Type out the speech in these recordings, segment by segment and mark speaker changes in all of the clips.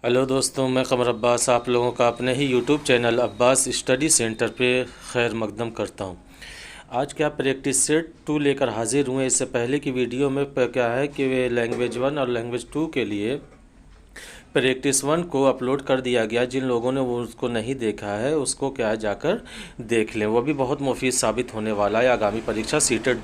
Speaker 1: Hello दोस्तों, मैं कमर अब्बास आप लोगों का अपने ही YouTube channel Abbas study centre पे खैर मकदम करता हूँ। आज क्या प्रैक्टिस सेट 2 लेकर हाजिर हुए। इससे पहले की वीडियो में क्या है कि वे लैंग्वेज 1 और लैंग्वेज 2 के लिए प्रैक्टिस 1 को अपलोड कर दिया गया। जिन लोगों ने वो उसको नहीं देखा है उसको क्या है जाकर देख लें, वो भी बहुत मुफीद साबित होने वाला है आगामी परीक्षा सीटेट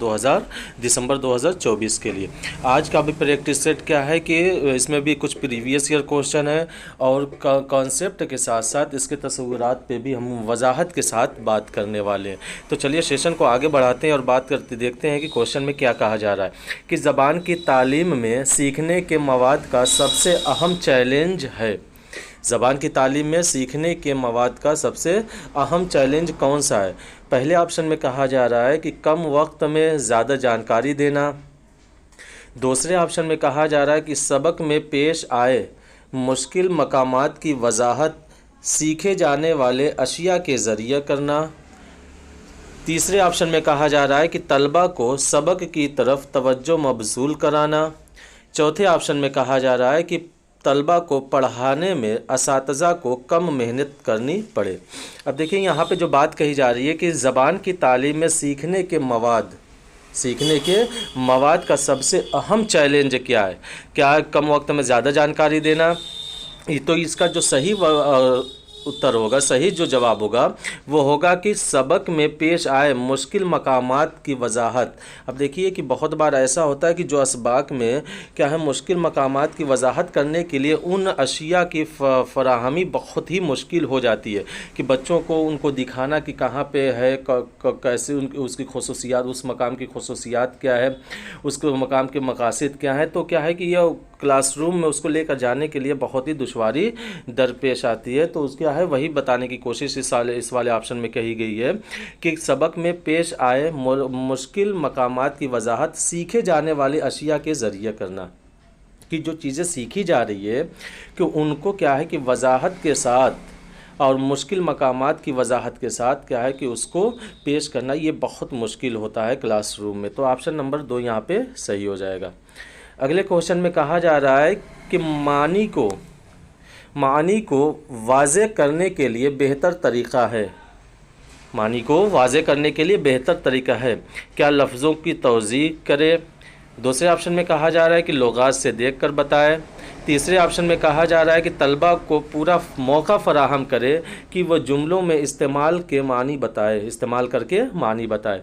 Speaker 1: दिसंबर 2024 के लिए। आज का भी प्रैक्टिस सेट क्या है कि इसमें भी कुछ प्रीवियस ईयर क्वेश्चन है और कॉन्सेप्ट के साथ साथ इसके तस्वीरात पे भी हम वजाहत के साथ बात करने वाले हैं। तो चलिए सेशन को आगे बढ़ाते हैं और बात करते देखते हैं कि क्वेश्चन में क्या कहा जा रहा है कि ज़बान की तालीम में सीखने के मवाद का सबसे अहम चैलेंज है। ज़बान की तालीम में सीखने के मवाद का सबसे अहम चैलेंज कौन सा है। पहले ऑप्शन में कहा जा रहा है कि कम वक्त में ज़्यादा जानकारी देना। दूसरे ऑप्शन में कहा जा रहा है कि सबक में पेश आए मुश्किल मकामात की वजाहत सीखे जाने वाले अशिया के ज़रिए करना। तीसरे ऑप्शन में कहा जा रहा है कि तलबा को सबक की तरफ तवज्जो मबजूल कराना। चौथे ऑप्शन में कहा जा रहा है कि तलबा को पढ़ाने में असातिज़ा को कम मेहनत करनी पड़े। अब देखिए यहाँ पे जो बात कही जा रही है कि ज़बान की तालीम में सीखने के मवाद का सबसे अहम चैलेंज क्या है। क्या कम वक्त में ज़्यादा जानकारी देना। तो इसका जो सही उत्तर होगा, सही जो जवाब होगा वो होगा कि सबक में पेश आए मुश्किल मकामात की वजाहत। अब देखिए कि बहुत बार ऐसा होता है कि जो असबाक में क्या है मुश्किल मकामात की वजाहत करने के लिए उन अशिया की फराहमी बहुत ही मुश्किल हो जाती है कि बच्चों को उनको दिखाना कि कहाँ पे है, कैसे उसकी खसूसियात, उस मकाम की खसूसियात क्या है, उसके मकाम के मकासद क्या है। तो क्या है कि यह क्लासरूम में उसको लेकर जाने के लिए बहुत ही दुश्वारी दरपेश आती है। तो उसके है वही बताने की कोशिश इस वाले ऑप्शन में कही गई है कि सबक में पेश आए मुश्किल मकामात की वजाहत सीखे जाने वाले अशिया के ज़रिए करना। कि जो चीज़ें सीखी जा रही है कि उनको क्या है कि वजाहत के साथ और मुश्किल मकामात की वजाहत के साथ क्या है कि उसको पेश करना, ये बहुत मुश्किल होता है क्लासरूम में। तो ऑप्शन नंबर 2 यहाँ पे सही हो जाएगा। अगले क्वेश्चन में कहा जा रहा है कि मानी को वाज़े करने के लिए बेहतर तरीक़ा है। मानी को वाज़े करने के लिए बेहतर तरीक़ा है, क्या लफ्ज़ों की तौज़ीह करे। दूसरे ऑप्शन में कहा जा रहा है कि लुगात से देखकर बताए। तीसरे ऑप्शन में कहा जा रहा है कि तलबा को पूरा मौका फ़राहम करे कि वह जुमलों में इस्तेमाल करके मानी बताए।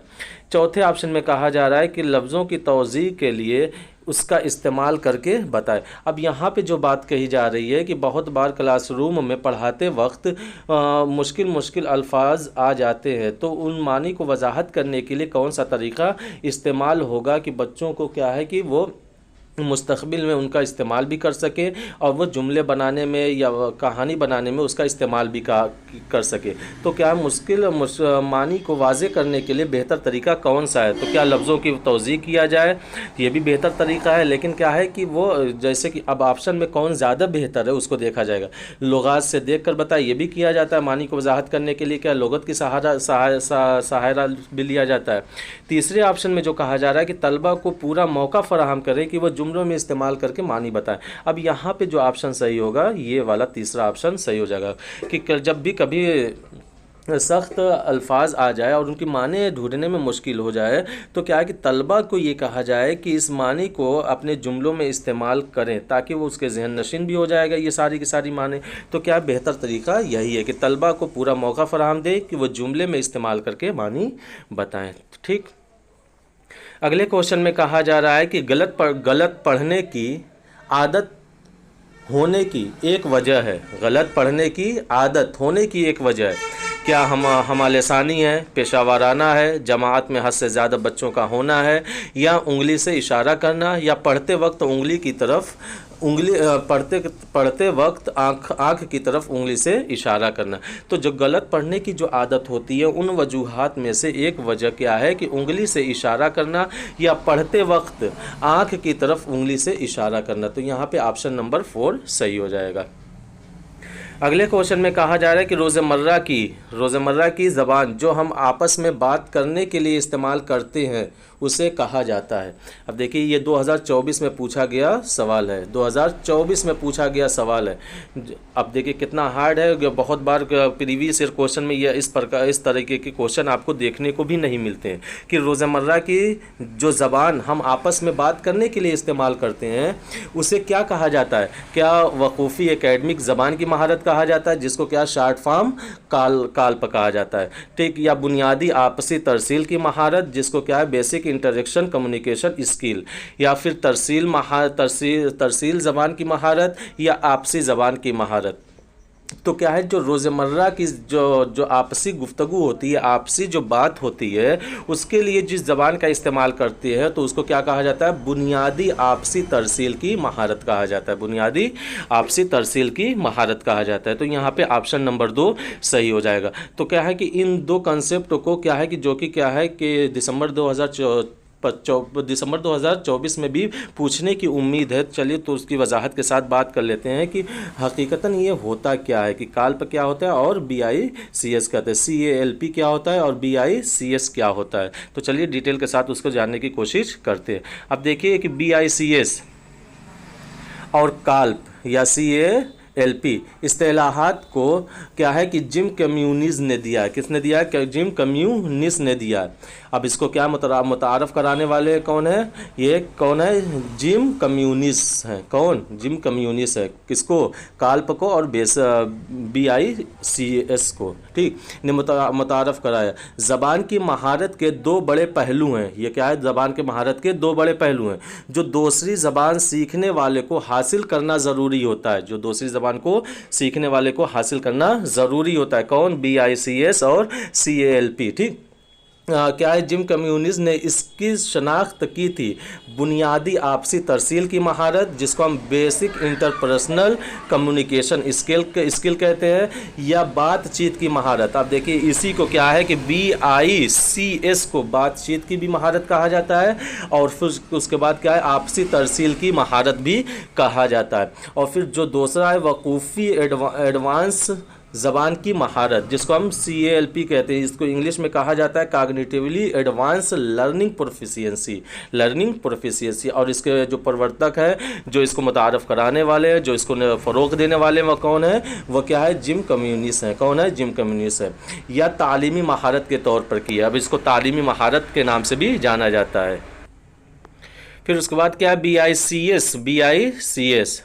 Speaker 1: चौथे ऑप्शन में कहा जा रहा है कि लफ्ज़ों की तौज़ीह के लिए उसका इस्तेमाल करके बताए। अब यहाँ पे जो बात कही जा रही है कि बहुत बार क्लासरूम में पढ़ाते वक्त मुश्किल अल्फाज आ जाते हैं, तो उन मानी को वजाहत करने के लिए कौन सा तरीक़ा इस्तेमाल होगा कि बच्चों को क्या है कि वो मुस्तक़बिल में उनका इस्तेमाल भी कर सके और वो जुमले बनाने में या कहानी बनाने में उसका इस्तेमाल भी कर सके। तो क्या मानी को वाज़े करने के लिए बेहतर तरीका कौन सा है। तो क्या लफ्ज़ों की तौज़ीह किया जाए, ये भी बेहतर तरीका है, लेकिन क्या है कि वो जैसे कि अब ऑप्शन में कौन ज़्यादा बेहतर है उसको देखा जाएगा। लुगात से देख कर बताए, ये भी किया जाता है मानी को वजाहत करने के लिए। क्या लुगत की सहारा भी लिया जाता है। तीसरे ऑप्शन में जो कहा जा रहा है कि तलबा को पूरा मौका फ़राहम करें कि वह जुमलों में इस्तेमाल करके मानी बताएं। अब यहाँ पे जो ऑप्शन सही होगा ये वाला तीसरा ऑप्शन सही हो जाएगा कि जब भी कभी सख्त अल्फाज आ जाए और उनकी माने ढूंढने में मुश्किल हो जाए तो क्या है कि तलबा को ये कहा जाए कि इस मानी को अपने जुमलों में इस्तेमाल करें ताकि वो उसके जहन नशीन भी हो जाएगा ये सारी की सारी माने। तो क्या बेहतर तरीका यही है कि तलबा को पूरा मौका फराहम दे कि वो जुमले में इस्तेमाल करके मानी बताएँ। ठीक, अगले क्वेश्चन में कहा जा रहा है कि गलत पढ़ने की आदत होने की एक वजह है। गलत पढ़ने की आदत होने की एक वजह है। क्या हमालसानी है, पेशावराना है, जमात में हद से ज़्यादा बच्चों का होना है, या उंगली से इशारा करना, या पढ़ते वक्त पढ़ते वक्त आँख की तरफ उंगली से इशारा करना। तो जो गलत पढ़ने की जो आदत होती है उन वजूहात में से एक वजह क्या है कि उंगली से इशारा करना या पढ़ते वक्त आँख की तरफ उंगली से इशारा करना। तो यहाँ पे ऑप्शन नंबर 4 सही हो जाएगा। अगले क्वेश्चन में कहा जा रहा है कि रोज़मर्रा की ज़बान जो हम आपस में बात करने के लिए इस्तेमाल करते हैं उसे कहा जाता है। अब देखिए ये 2024 में पूछा गया सवाल है, 2024 में पूछा गया सवाल है। अब देखिए कितना हार्ड है, बहुत बार प्रीवियस ईयर क्वेश्चन में यह इस तरीके के क्वेश्चन आपको देखने को भी नहीं मिलते हैं कि रोज़मर्रा की जो ज़बान हम आपस में बात करने के लिए इस्तेमाल करते हैं उसे क्या कहा जाता है। क्या वकूफ़ी एकेडमिक ज़बान की महारत कहा जाता है, जिसको क्या शॉर्ट फॉर्म काल्प कहा जाता है, ठीक, या बुनियादी आपसी तरसील की महारत, जिसको क्या है बेसिक इंटरेक्शन कम्युनिकेशन स्किल, या फिर तरसील ज़बान की महारत या आपसी ज़बान की महारत। तो क्या है जो रोज़मर्रा की जो आपसी गुफ्तगू होती है, आपसी जो बात होती है, उसके लिए जिस ज़बान का इस्तेमाल करती है तो उसको क्या कहा जाता है, बुनियादी आपसी तरसील की महारत कहा जाता है, बुनियादी आपसी तरसील की महारत कहा जाता है। तो यहाँ पे ऑप्शन नंबर 2 सही हो जाएगा। तो क्या है कि इन दो कंसेप्ट को क्या है कि जो कि क्या है कि दिसंबर 2024 में भी पूछने की उम्मीद है। चलिए तो उसकी वजाहत के साथ बात कर लेते हैं कि हकीकतन ये होता क्या है, कि काल्प क्या होता है और BICS कहते हैं, CALP क्या होता है और BICS क्या होता है। तो चलिए डिटेल के साथ उसको जानने की कोशिश करते हैं। अब देखिए कि BICS और काल्प या CALP इस्तेलाहात को क्या है कि जिम कम्युनिस ने दिया है। किसने दिया है, जिम कम्युनिस ने दिया है। अब इसको क्या मुतारफ़ कराने वाले कौन है, ये कौन है, जिम कम्युनिस है। कौन, जिम कम्युनिस है। किसको, काल्प को और BICS को, ठीक, ने मुतारफ़ कराया। ज़बान की महारत के 2 बड़े पहलू हैं। ये क्या है, ज़बान के महारत के 2 बड़े पहलू हैं जो दूसरी ज़बान सीखने वाले को हासिल करना ज़रूरी होता है, जो दूसरी ज़बान को सीखने वाले को हासिल करना ज़रूरी होता है। कौन, BICS और CALP, ठीक। क्या है, जिम कम्युनिस ने इसकी शनाख्त की थी बुनियादी आपसी तरसील की महारत, जिसको हम बेसिक इंटरपर्सनल कम्युनिकेशन स्किल कहते हैं, या बातचीत की महारत। अब देखिए इसी को क्या है कि BICS को बातचीत की भी महारत कहा जाता है, और फिर उसके बाद क्या है, आपसी तरसील की महारत भी कहा जाता है। और फिर जो दूसरा है वकूफ़ी एडवांस ज़बान की महारत, जिसको हम CALP कहते हैं। इसको इंग्लिश में कहा जाता है कॉग्निटिवली एडवांस लर्निंग प्रोफिशिएंसी। और इसके जो प्रवर्तक है, जो इसको मुतारफ़ कराने वाले हैं, जो इसको फ़रोग़ देने वाले हैं, वह कौन है, वह क्या है, जिम कम्युनिस है। कौन है, जिम कम्युनिस है। या तालीमी महारत के तौर पर की है। अब इसको तालीमी महारत के नाम से भी जाना जाता है। फिर उसके बाद क्या है, BICS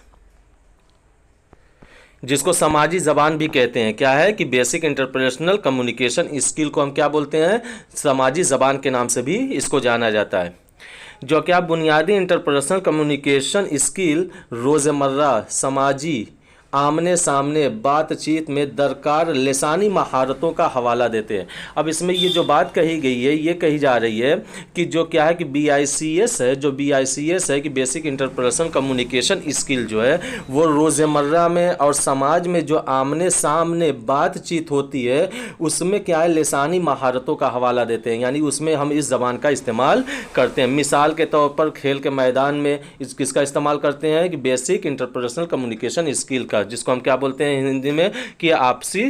Speaker 1: जिसको समाजी ज़बान भी कहते हैं। क्या है कि बेसिक इंटरपर्सनल कम्युनिकेशन स्किल को हम क्या बोलते हैं, समाजी ज़बान के नाम से भी इसको जाना जाता है। जो क्या बुनियादी इंटरपर्सनल कम्युनिकेशन स्किल रोज़मर्रा समाजी आमने सामने बातचीत में दरकार लिसानी महारतों का हवाला देते हैं। अब इसमें ये जो बात कही गई है, ये कही जा रही है कि जो क्या है कि BICS है, जो BICS है कि बेसिक इंटरपर्सनल कम्युनिकेशन स्किल जो है वो रोज़मर्रा में और समाज में जो आमने सामने बातचीत होती है उसमें क्या है, लिसानी महारतों का हवाला देते हैं, यानी उसमें हम इस ज़बान का इस्तेमाल करते हैं। मिसाल के तौर पर खेल के मैदान में किसका इस्तेमाल करते हैं कि बेसिक इंटरपर्सनल कम्युनिकेशन स्किल का, जिसको हम क्या बोलते हैं हिंदी में कि आपसी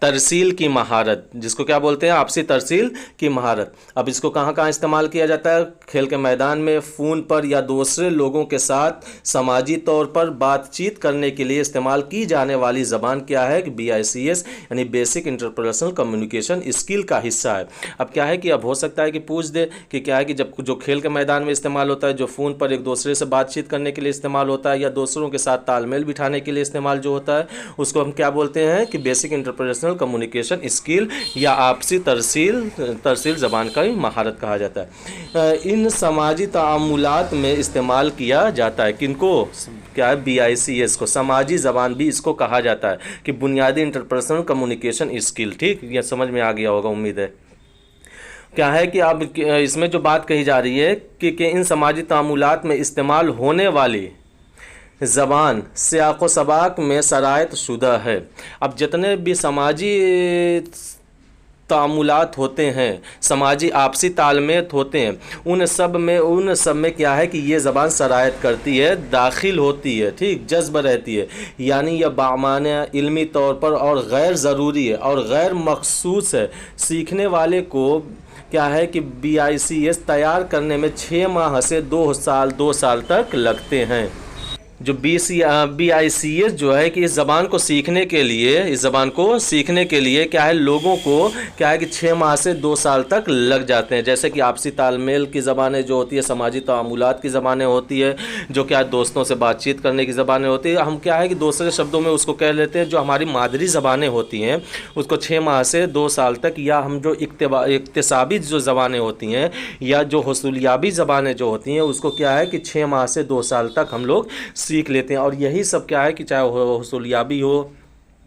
Speaker 1: तरसील की महारत, जिसको क्या बोलते हैं, आपसी तरसील की महारत। अब इसको कहाँ कहाँ इस्तेमाल किया जाता है, खेल के मैदान में, फ़ोन पर या दूसरे लोगों के साथ समाजी तौर पर बातचीत करने के लिए इस्तेमाल की जाने वाली ज़बान क्या है कि BICS यानी बेसिक इंटरपर्सनल कम्युनिकेशन स्किल का हिस्सा है। अब क्या है कि अब हो सकता है कि पूछ दे कि क्या है कि जब जो खेल के मैदान में इस्तेमाल होता है, जो फ़ोन पर एक दूसरे से बातचीत करने के लिए इस्तेमाल होता है, या दूसरों के साथ तालमेल बिठाने के लिए इस्तेमाल जो होता है, उसको हम क्या बोलते हैं कि बेसिक इंटरपर्सनल कम्युनिकेशन स्किल या आपसी तरसील ज़बान का ही महारत कहा जाता है। इन समाजी तामुलात में इस्तेमाल किया जाता है। किनको, क्या है, BICS को। समाजी ज़बान भी इसको कहा जाता है कि बुनियादी इंटरपर्सनल कम्युनिकेशन स्किल, ठीक, यह समझ में आ गया होगा उम्मीद है। क्या है कि अब इसमें जो बात कही जा रही है कि इन समाजी तामुलात में इस्तेमाल होने वाली ज़बान सियाक़ो सबाक में शरायत शुदा है। अब जितने भी समाजी तामुलात होते हैं, समाजी आपसी तालमेल होते हैं, उन सब में क्या है कि ये ज़बान सरायत करती है, दाखिल होती है, ठीक, जज्ब रहती है। यानी यह बामाने इल्मी तौर पर और गैर ज़रूरी है और गैर मखसूस है। सीखने वाले को क्या है कि BICS तैयार करने में 6 माह से 2 साल तक लगते हैं। जो BICS जो है कि इस ज़बान को सीखने के लिए क्या है, लोगों को क्या है कि 6 माह से 2 साल तक लग जाते हैं। जैसे कि आपसी तालमेल की ज़बानें जो होती है, समाजी तामुलात की ज़बानें होती है, जो क्या दोस्तों से बातचीत करने की ज़बानें होती है, हम क्या है कि दूसरे शब्दों में उसको कह लेते हैं, जो हमारी मादरी ज़बानें होती हैं उसको 6 माह से 2 साल तक, या हम जो इक्तिसाबी जो ज़बानें होती हैं या जो हुसूलियाबी ज़बानें जो होती हैं उसको क्या है कि 6 माह से 2 साल तक हम लोग सीख लेते हैं। और यही सब क्या है कि चाहे हुसूलियाबी हो,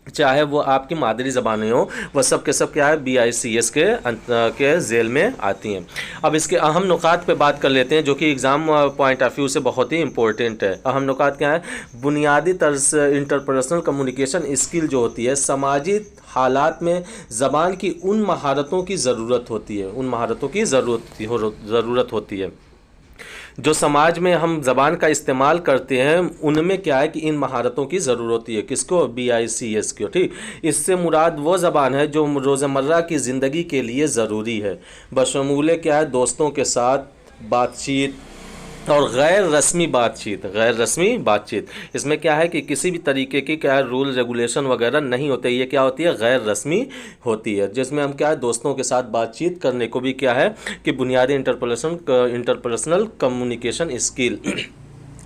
Speaker 1: चाहे वो आपकी मादरी ज़बानें हो, वह सब के सब क्या है BICS के झेल में आती हैं। अब इसके अहम नुकात पे बात कर लेते हैं, जो कि एग्ज़ाम पॉइंट ऑफ व्यू से बहुत ही इंपॉर्टेंट है। अहम नुकात क्या है? बुनियादी तर्ज इंटरपर्सनल कम्युनिकेशन स्किल जो होती है, समाजी हालात में ज़बान की उन महारतों की ज़रूरत होती है जो समाज में हम ज़बान का इस्तेमाल करते हैं, उनमें क्या है कि इन महारतों की ज़रूरत होती है। किसको? BICS को, ठीक। इससे मुराद वो ज़बान है जो रोज़मर्रा की ज़िंदगी के लिए ज़रूरी है, बशमूल क्या है दोस्तों के साथ बातचीत और गैर रस्मी बातचीत। इसमें क्या है कि किसी भी तरीके की क्या है रूल रेगुलेशन वगैरह नहीं होते, ये क्या होती है? गैर रस्मी होती है, जिसमें हम क्या है दोस्तों के साथ बातचीत करने को भी क्या है कि बुनियादी इंटरपर्सनल कम्युनिकेशन स्किल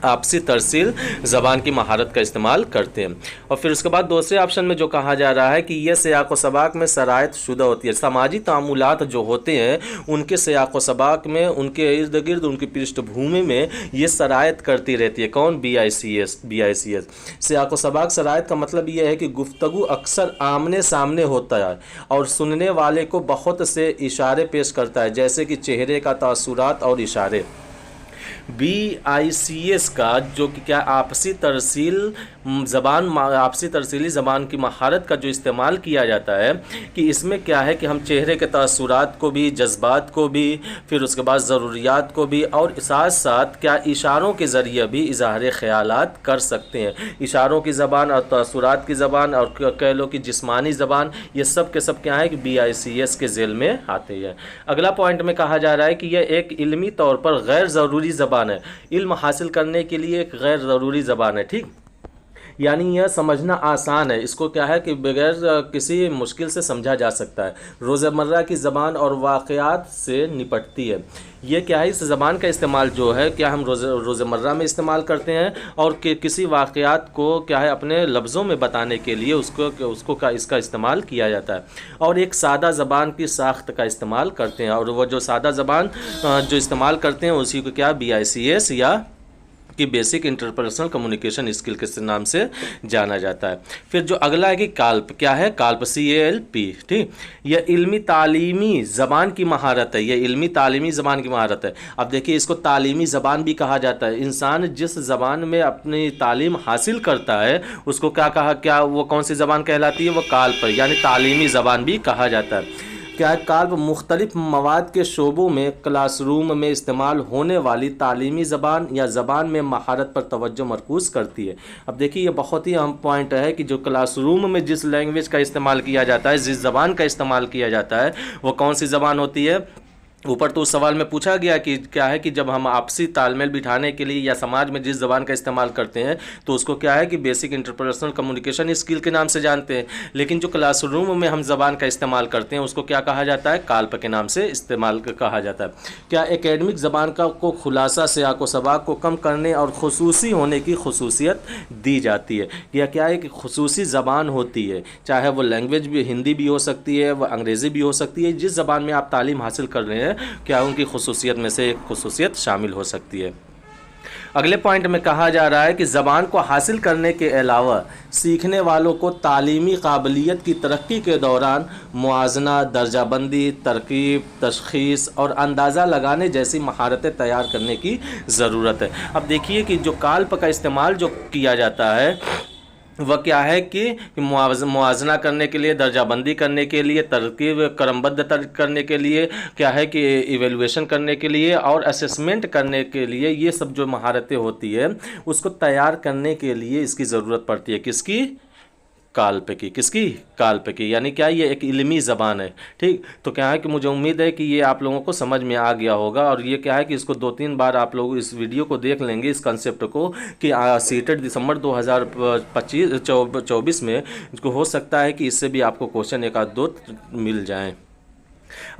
Speaker 1: आपसी तरसील ज़बान की महारत का इस्तेमाल करते हैं। और फिर उसके बाद दूसरे ऑप्शन में जो कहा जा रहा है कि यह सियाक़ व सबाक़ में सरायत शुदा होती है। समाजी तामुलात जो होते हैं उनके सियाक़ व सबाक़ में, उनके इर्द गिर्द, उनकी पृष्ठभूमि में ये सरायत करती रहती है। कौन? BICS। सियाक़ व सबाक़ सरायत का मतलब ये है कि गुफ्तगू अक्सर आमने सामने होता है और सुनने वाले को बहुत से इशारे पेश करता है, जैसे कि चेहरे का तासुरात और इशारे। BICS का जो कि क्या आपसी तरसीली ज़बान की महारत का जो इस्तेमाल किया जाता है कि इसमें क्या है कि हम चेहरे के तासुरात को भी, जज्बात को भी, फिर उसके बाद ज़रूरियात को भी, और साथ साथ क्या इशारों के ज़रिए भी इज़हार ख़यालात कर सकते हैं। इशारों की ज़बान और तासुरात की ज़बान और कह लो कि जिस्मानी ज़बान, ये सब के सब क्या है कि BICS के झेल में आते हैं। अगला पॉइंट में कहा जा रहा है कि यह एक इल्मी तौर पर गैर ज़रूरी ज़बान है, इल्म हासिल करने के लिए एक गैर ज़रूरी ज़बान है, ठीक। यानी यह समझना आसान है, इसको क्या है कि बगैर किसी मुश्किल से समझा जा सकता है, रोज़मर्रा की ज़बान और वाक़यात से निपटती है। ये क्या है, इस ज़बान का इस्तेमाल जो है क्या हम रोज़मर्रा में इस्तेमाल करते हैं और किसी वाक़यात को क्या है अपने लफ्ज़ों में बताने के लिए इसका इस्तेमाल किया जाता है। और एक सादा ज़बान की साख्त का इस्तेमाल करते हैं, और वो जो सादा ज़बान जो इस्तेमाल करते हैं उसी को क्या BICS या कि बेसिक इंटरपर्सनल कम्युनिकेशन स्किल के नाम से जाना जाता है। फिर जो अगला है कि काल्प, क्या है? काल्प, CALP, ठीक। यह इल्मी तालीमी ज़बान की महारत है, यह इल्मी तालीमी ज़बान की महारत है। अब देखिए, इसको तालीमी ज़बान भी कहा जाता है। इंसान जिस ज़बान में अपनी तालीम हासिल करता है उसको क्या वो कौन सी ज़बान कहलाती है? वो काल्प, यानी तालीमी ज़बान भी कहा जाता है। क्या है? काल्प मुख्तलिफ मवाद के शोबों में क्लासरूम में इस्तेमाल होने वाली तालीमी ज़बान या ज़बान में महारत पर तवज्जो मरकूज़ करती है। अब देखिए, ये बहुत ही अहम पॉइंट है कि जो क्लासरूम में जिस लैंग्वेज का इस्तेमाल किया जाता है, जिस ज़बान का इस्तेमाल किया जाता है, वो कौन सी ज़बान होती है? ऊपर तो उस सवाल में पूछा गया कि क्या है कि जब हम आपसी तालमेल बिठाने के लिए या समाज में जिस ज़बान का इस्तेमाल करते हैं तो उसको क्या है कि बेसिक इंटरपर्सनल कम्युनिकेशन स्किल के नाम से जानते हैं, लेकिन जो क्लासरूम में हम ज़बान का इस्तेमाल करते हैं उसको क्या कहा जाता है? काल्प के नाम से इस्तेमाल कहा जाता है। क्या एकेडमिक ज़बान को खुलासा, सियाक़ व सबाक़ को कम करने और खुसूसी होने की खुसूसियत दी जाती है। यह क्या है कि खुसूसी ज़बान होती है, चाहे वो लैंग्वेज भी हिंदी भी हो सकती है, वह अंग्रेज़ी भी हो सकती है, जिस ज़बान में आप तालीम हासिल कर रहे हैं क्या उनकी खुसूसियत में से एक खुसूसियत शामिल हो सकती है। अगले पॉइंट में कहा जा रहा है कि ज़बान को हासिल करने के अलावा सीखने वालों को तालीमी काबिलियत की तरक्की के दौरान मुआजना, दर्जाबंदी, तरकीब, तशख़ीस और अंदाज़ा लगाने जैसी महारतें तैयार करने की ज़रूरत है। अब देखिए कि जो काल्प का इस्तेमाल जो किया जाता है वह क्या है कि मुआवजना करने के लिए, दर्जाबंदी करने के लिए, तरकीब क्रमबद्ध करने के लिए, क्या है कि इवेलुएशन करने के लिए और असेसमेंट करने के लिए, ये सब जो महारतें होती है उसको तैयार करने के लिए इसकी ज़रूरत पड़ती है। किसकी? काल्प की। किसकी? काल्प की। यानी क्या, ये एक इल्मी ज़बान है। ठीक, तो क्या है कि मुझे उम्मीद है कि ये आप लोगों को समझ में आ गया होगा, और ये क्या है कि इसको 2-3 बार आप लोग इस वीडियो को देख लेंगे, इस कंसेप्ट को, कि सीटेट दिसंबर 2024 में हो सकता है कि इससे भी आपको क्वेश्चन एक आध दो मिल जाएँ।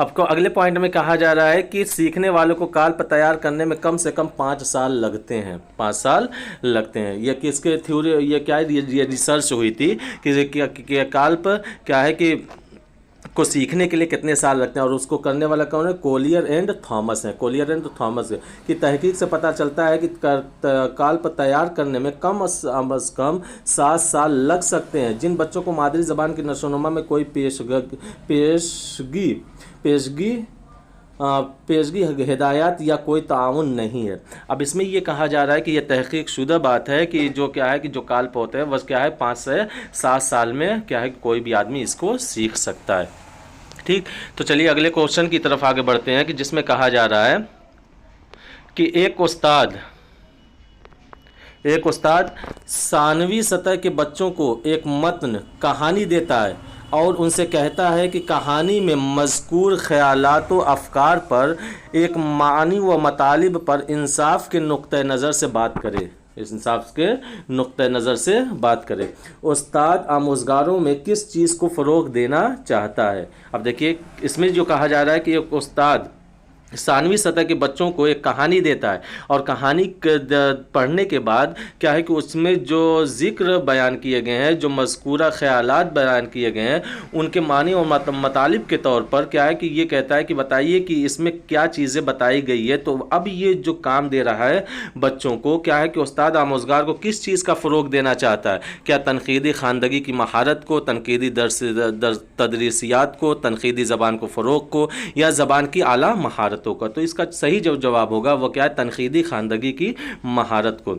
Speaker 1: आपको अगले पॉइंट में कहा जा रहा है कि सीखने वालों को काल्प तैयार करने में कम से कम 5 साल लगते हैं। 5 साल लगते हैं। ये किसके थ्योरी, ये क्या है, ये रिसर्च हुई थी कि काल्प क्या है कि को सीखने के लिए कितने साल लगते हैं, और उसको करने वाला कौन है? कोलियर एंड थॉमस है। कोलियर एंड थॉमस की तहकीक से पता चलता है कि काल्प तैयार करने में कम अज़ कम 7 साल लग सकते हैं। जिन बच्चों को मादरी ज़बान की नशोनुमा में कोई पेशगी हिदायत या कोई ताउन नहीं है। अब इसमें ये कहा जा रहा है कि ये तहकीक शुदा बात है कि जो क्या है कि जो काल्प होते हैं बस क्या है 5 से 7 साल में क्या है कि कोई भी आदमी इसको सीख सकता है। ठीक, तो चलिए अगले क्वेश्चन की तरफ आगे बढ़ते हैं कि जिसमें कहा जा रहा है कि एक उस्ताद सानवी सतह के बच्चों को एक मतन कहानी देता है और उनसे कहता है कि कहानी में मज़कूर ख़यालात व अफ़कार पर एक मानी व मतालिब पर इंसाफ के नुक्ते नज़र से बात करे। इंसाफ के नुक्ते नज़र से बात करे। उस्ताद आमोज़गारों में किस चीज़ को फ़रोग़ देना चाहता है? अब देखिए इसमें जो कहा जा रहा है कि एक उस्ताद सानवी सतह के बच्चों को एक कहानी देता है, और कहानी पढ़ने के बाद क्या है कि उसमें जो ज़िक्र बयान किए गए हैं, जो मज़कूरा ख़यालात बयान किए गए हैं, उनके मानी और मतालिब के तौर पर क्या है कि ये कहता है कि बताइए कि इसमें क्या चीज़ें बताई गई है। तो अब ये जो काम दे रहा है बच्चों को, क्या है कि उस्ताद आमोज़गार को किस चीज़ का फ़रोग़ देना चाहता है? क्या तनक़ीदी ख़वानदगी की महारत को, तनक़ीदी तदरीसियात को, तनक़ीदी ज़बान को फ़रोग़ को, या ज़बान की आला महारत का? तो इसका सही जो जवाब होगा वो क्या है? तनक़ीदी ख़वानदगी की महारत को।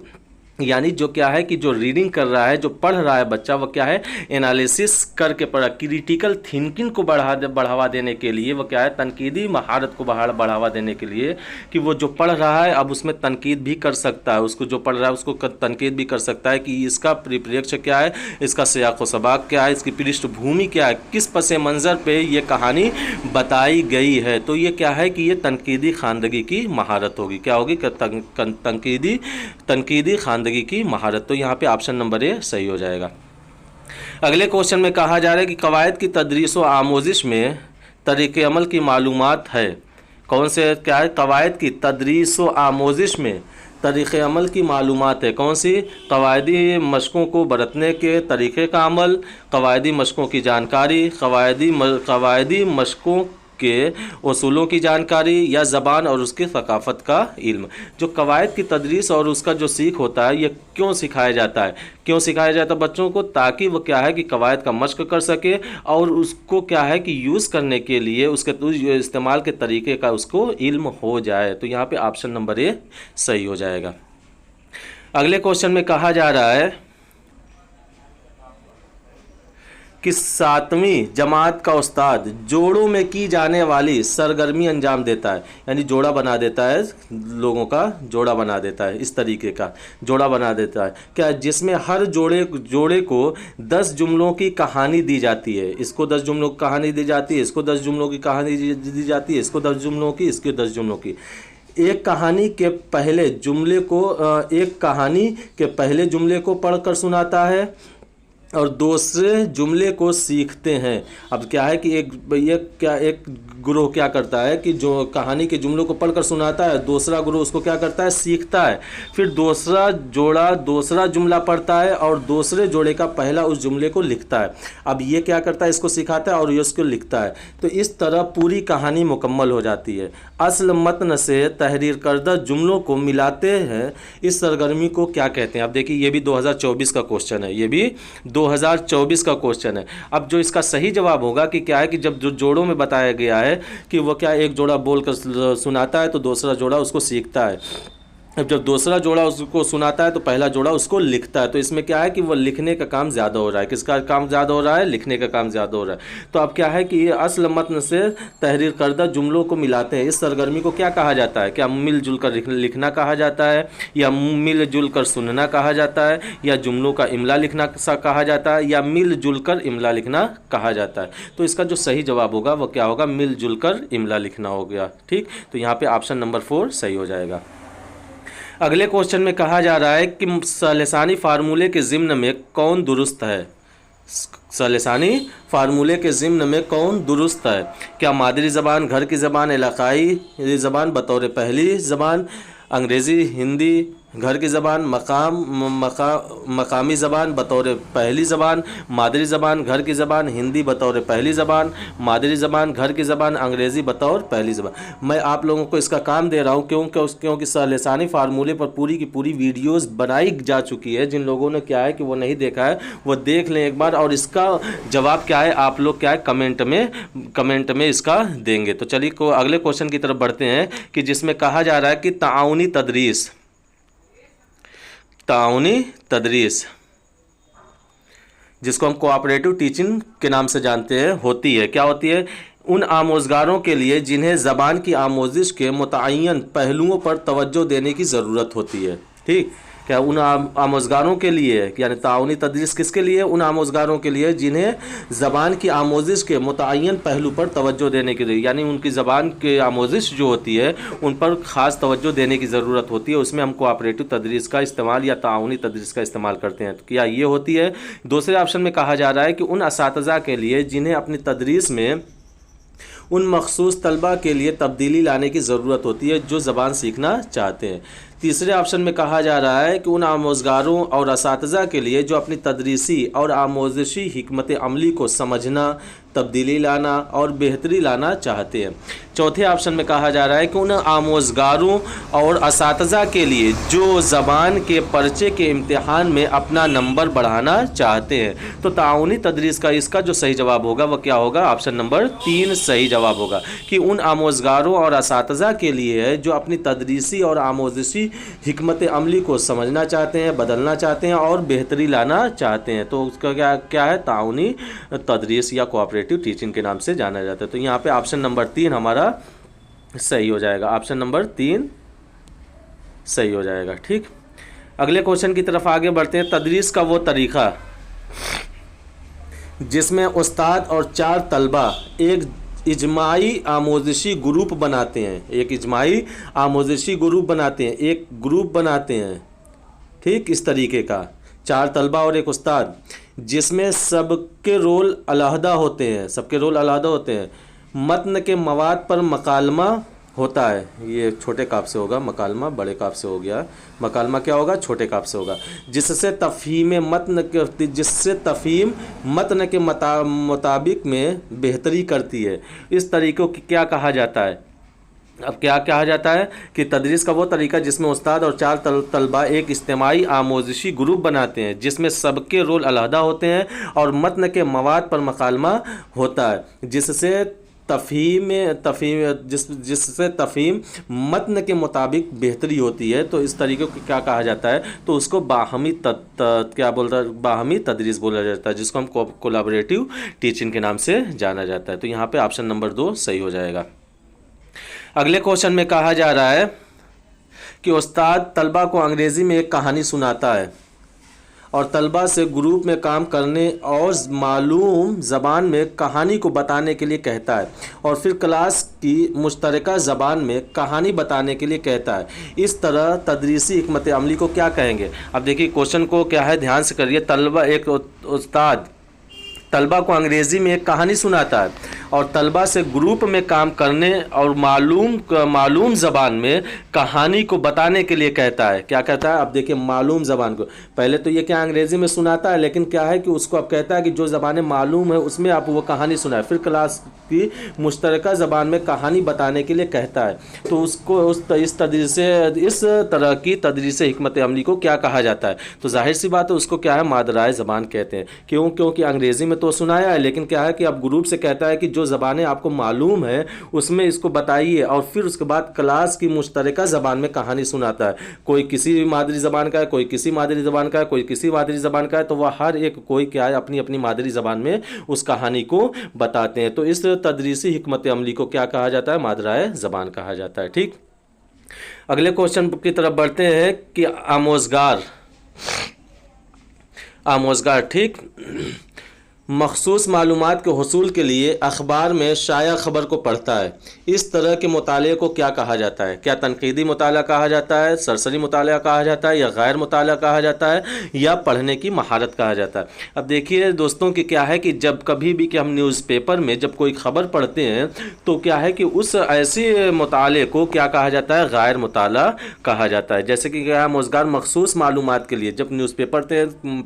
Speaker 1: यानी जो क्या है कि जो रीडिंग कर रहा है, जो पढ़ रहा है बच्चा, वो क्या है एनालिसिस करके पढ़ा, क्रिटिकल थिंकिंग को बढ़ावा देने के लिए, वो क्या है तनकीदी महारत को बढ़ावा देने के लिए कि वो जो पढ़ रहा है अब उसमें तनकीद भी कर सकता है, उसको जो पढ़ रहा है उसको तनकीद भी कर सकता है कि इसका परिप्रेक्ष्य क्या है, इसका सियाक़ व सबाक़ क्या है, इसकी पृष्ठभूमि क्या है, किस पस मंज़र पे ये कहानी बताई गई है। तो ये क्या है कि ये तनकीदी ख़वानदगी की महारत होगी। क्या होगी? तनकीदी ख़वानदगी की महारत। तो यहाँ पे ऑप्शन नंबर ए सही हो जाएगा। अगले क्वेश्चन में कहा जा रहा है कि कवायद की तदरीस व आमोजिश में तरीक़े अमल की मालूमात है। कौन से क्या है? कवायद की तदरीस व आमोजिश में तरीक़े अमल की मालूमात है। कौन सी? कवायदी मशक़ों को बरतने के तरीक़े का अमल, कवायदी मशक़ों की जानकारी, कवायदी मशक़ों के उसूलों की जानकारी, या ज़बान और उसकी सकाफ़त का इल्म। जो कवायद की तदरीस और उसका जो सीख होता है, ये क्यों सिखाया जाता है? क्यों सिखाया जाता है बच्चों को? ताकि वो क्या है कि कवायद का मश्क कर सके और उसको क्या है कि यूज़ करने के लिए उसके इस्तेमाल के तरीके का उसको इल्म हो जाए। तो यहाँ पे ऑप्शन नंबर ए सही हो जाएगा। अगले क्वेश्चन में कहा जा रहा है कि 7वीं जमात का उस्ताद जोड़ों में की जाने वाली सरगर्मी अंजाम देता है, यानी जोड़ा बना देता है, लोगों का जोड़ा बना देता है, इस तरीके का जोड़ा बना देता है क्या, जिसमें हर जोड़े को 10 जुमलों की कहानी दी जाती है। इसको 10 जुमलों की कहानी दी जाती है, इसको 10 जुमलों की कहानी दी जाती है, इसको 10 जुमलों की, इसके 10 जुमलों की। एक कहानी के पहले जुमले को पढ़कर सुनाता है और दूसरे जुमले को सीखते हैं। अब क्या है कि एक गुरुह क्या करता है कि जो कहानी के जुमलों को पढ़कर सुनाता है, दूसरा गुरुह उसको क्या करता है, सीखता है। फिर दूसरा जुमला पढ़ता है और दूसरे जोड़े का पहला उस जुमले को लिखता है। अब ये क्या करता है, इसको सिखाता है और ये उसको लिखता है। तो इस तरह पूरी कहानी मुकम्मल हो जाती है। असल मतन से तहरीर करदा जुमलों को मिलाते हैं, इस सरगर्मी को क्या कहते हैं? अब देखिए ये भी 2024 का क्वेश्चन है, ये भी 2024 का क्वेश्चन है। अब जो इसका सही जवाब होगा कि क्या है कि जब जो जोड़ों में बताया गया है कि वो क्या एक जोड़ा बोलकर सुनाता है तो दूसरा जोड़ा उसको सीखता है, अब जब दूसरा जोड़ा उसको सुनाता है तो पहला जोड़ा उसको लिखता है। तो इसमें क्या है कि वो लिखने का काम ज़्यादा हो रहा है। किसका काम ज़्यादा हो रहा है? लिखने का काम ज़्यादा हो रहा है। तो अब क्या है कि ये असल मतन से तहरीर करदा जुमलों को मिलाते हैं। इस सरगर्मी को क्या कहा जाता है? क्या मिलजुल कर लिखना कहा जाता है, या मिलजुल कर सुनना कहा जाता है, या जुमलों का इमला लिखना कहा जाता है, या मिलजुल कर इमला लिखना कहा जाता है? तो इसका जो सही जवाब होगा वो क्या होगा? मिलजुल कर इमला लिखना हो गया। ठीक, तो यहाँ पे ऑप्शन नंबर 4 सही हो जाएगा। अगले क्वेश्चन में कहा जा रहा है कि सलसानी फार्मूले के ज़िम्न में कौन दुरुस्त है? सलसानी फार्मूले के ज़िम्न में कौन दुरुस्त है? क्या मादरी ज़बान, घर की ज़बान, इलाकाई ज़बान बतौर पहली ज़बान, अंग्रेज़ी, हिंदी, घर की ज़बान, मकामी ज़बान बतौर पहली ज़बान, मादरी ज़बान, घर की ज़बान, हिंदी बतौर पहली ज़बान, मादरी ज़बान, घर की ज़बान, अंग्रेज़ी बतौर पहली ज़बान। मैं आप लोगों को इसका काम दे रहा हूँ क्योंकि लसानी फार्मूले पर पूरी की पूरी वीडियोस बनाई जा चुकी है। जिन लोगों ने क्या है कि वो नहीं देखा है वो देख लें एक बार, और इसका जवाब क्या है आप लोग क्या है कमेंट में इसका देंगे। तो चलिए को अगले क्वेश्चन की तरफ बढ़ते हैं कि जिसमें कहा जा रहा है कि ताउनी तदरीस जिसको हम कोऑपरेटिव टीचिंग के नाम से जानते हैं होती है। क्या होती है? उन आमोज़गारों के लिए जिन्हें ज़बान की आमोजिश के मुतअय्यन पहलुओं पर तवज्जो देने की ज़रूरत होती है। ठीक, क्या उन आमोज़गारों के लिए, यानी ताउनी तदरीस किसके लिए? उन आमोज़गारों के लिए जिन्हें ज़बान की आमोजिश के मुतअय्यन पहलू पर तवज्जो देने के लिए, यानी उनकी ज़बान की आमोजिश जो होती है उन पर ख़ास तवज्जो देने की ज़रूरत होती है। उसमें हम कोऑपरेटिव तदरीस का इस्तेमाल या ताउनी तदरीस का इस्तेमाल करते हैं। तो क्या ये होती है? दूसरे ऑप्शन में कहा जा रहा है कि उन असातिज़ा के लिए जिन्हें अपनी तदरीस में उन मखसूस तलबा के लिए तब्दीली लाने की ज़रूरत होती है जो ज़बान सीखना चाहते हैं। तीसरे ऑप्शन में कहा जा रहा है कि उन आमोज़गारों और असातिज़ा के लिए जो अपनी तदरीसी और आमोज़शी हिकमत अमली को समझना, तब्दीली लाना और बेहतरी लाना चाहते हैं। चौथे ऑप्शन में कहा जा रहा है कि उन आमोज़गारों और असातिज़ा के लिए जो ज़बान के पर्चे के इम्तिहान में अपना नंबर बढ़ाना चाहते हैं। तो ताउनी तदरीस का इसका जो सही जवाब होगा वह क्या होगा? ऑप्शन नंबर 3 सही जवाब होगा कि उन आमोज़गारों और असातिज़ा के लिए है जो अपनी तदरीसी और आमोज़शी हिकमत अमली को समझना चाहते हैं, बदलना चाहते हैं और बेहतरी लाना चाहते हैं। तो उसका क्या है? ताउनी तदरीस या कोऑपरेटिव टीचिंग के नाम से जाना जाता है। तो यहाँ पे ऑप्शन नंबर 3 हमारा सही हो जाएगा। ऑप्शन नंबर 3 सही हो जाएगा। ठीक, अगले क्वेश्चन की तरफ आगे बढ़ते हैं। तदरीस का वो तरीक़ा जिसमें उस्ताद और 4 तलबा एक इजमाई आमोज़शी ग्रुप बनाते हैं, एक इजमाई आमोज़शी ग्रुप बनाते हैं, एक ग्रुप बनाते हैं। ठीक, इस तरीके का 4 तलबा और एक उस्ताद जिसमें सबके रोल अलहदा होते हैं, सबके रोल अलहदा होते हैं। मतन के मवाद पर मकालमा होता है, ये छोटे काफ से होगा, मकालमा बड़े काफ से हो गया। मकालमा क्या होगा? छोटे काफ से होगा। जिससे तफ़हीम मतन के मुताबिक में बेहतरी करती है। इस तरीक़ों की क्या कहा जाता है? अब क्या कहा जाता है कि तदरीस का वो तरीका जिसमें उस्ताद और 4 तलबा एक इज्तिमाई आमोज़शी ग्रुप बनाते हैं जिसमें सबके रोल अलहदा होते हैं और मतन के मवाद पर मकालमा होता है, जिससे तफ़हीम मतन के मुताबिक बेहतरी होती है। तो इस तरीके को क्या कहा जाता है? तो उसको बाहमी बाहमी तदरीस बोला जाता है, जिसको हम कोलैबोरेटिव टीचिंग के नाम से जाना जाता है। तो यहाँ पे ऑप्शन नंबर 2 सही हो जाएगा। अगले क्वेश्चन में कहा जा रहा है कि उस्ताद तलबा को अंग्रेज़ी में एक कहानी सुनाता है और तलबा से ग्रुप में काम करने और मालूम ज़बान में कहानी को बताने के लिए कहता है और फिर क्लास की मुश्तरका ज़बान में कहानी बताने के लिए कहता है। इस तरह तदरीसी हिकमत अमली को क्या कहेंगे? अब देखिए क्वेश्चन को क्या है, ध्यान से करिए। एक उस्ताद तलबा को अंग्रेज़ी में एक कहानी सुनाता है और तलबा से ग्रुप में काम करने और मालूम ज़बान में कहानी को बताने के लिए कहता है। क्या कहता है? अब देखिए मालूम ज़बान को, पहले तो ये क्या अंग्रेज़ी में सुनाता है, लेकिन क्या है कि उसको अब कहता है कि जो ज़बानें मालूम है उसमें आप वो कहानी सुनाए। फिर क्लास की मुश्तरका ज़बान में कहानी बताने के लिए कहता है। तो उसको इस तरह की तदरीस हिकमत अमली को क्या कहा जाता है? तो जाहिर सी बात है उसको क्या है, मादराए ज़बान कहते हैं। क्योंकि अंग्रेज़ी में तो सुनाया है, लेकिन क्या है कि अब ग्रुप से कहता है कि जो ज़बानें आपको मालूम है उसमें इसको बताइए, और फिर उसके बाद क्लास की मुश्तरका ज़बान में कहानी सुनाता है। कोई किसी मादरी ज़बान का है, कोई किसी मादरी ज़बान का है, कोई किसी मादरी ज़बान का है, तो वह हर एक कोई क्या है अपनी अपनी मादरी ज़बान में उस कहानी को बताते हैं। तो इस तदरीसी हिकमत अमली को क्या कहा जाता है? मादराए ज़बान कहा जाता है। ठीक, अगले क्वेश्चन की तरफ बढ़ते हैं कि आमोज़गार ठीक, मखसूस मालूमात के हुसूल के लिए अखबार में शाया खबर को पढ़ता है। इस तरह के मुताले को क्या कहा जाता है? क्या तनकीदी मुताला कहा जाता है, सरसरी मुताला कहा जाता है, या गैर मुताला कहा जाता है, या पढ़ने की महारत कहा जाता है? अब देखिए दोस्तों कि क्या है कि जब कभी भी कि हम न्यूज़पेपर में जब कोई ख़बर पढ़ते हैं तो क्या है कि उस ऐसे मुताले को क्या कहा जाता है? गैर मुताला कहा जाता है। जैसे कि क्या आमोज़गार मखसूस मालूमात के लिए, जब न्यूज़पेपर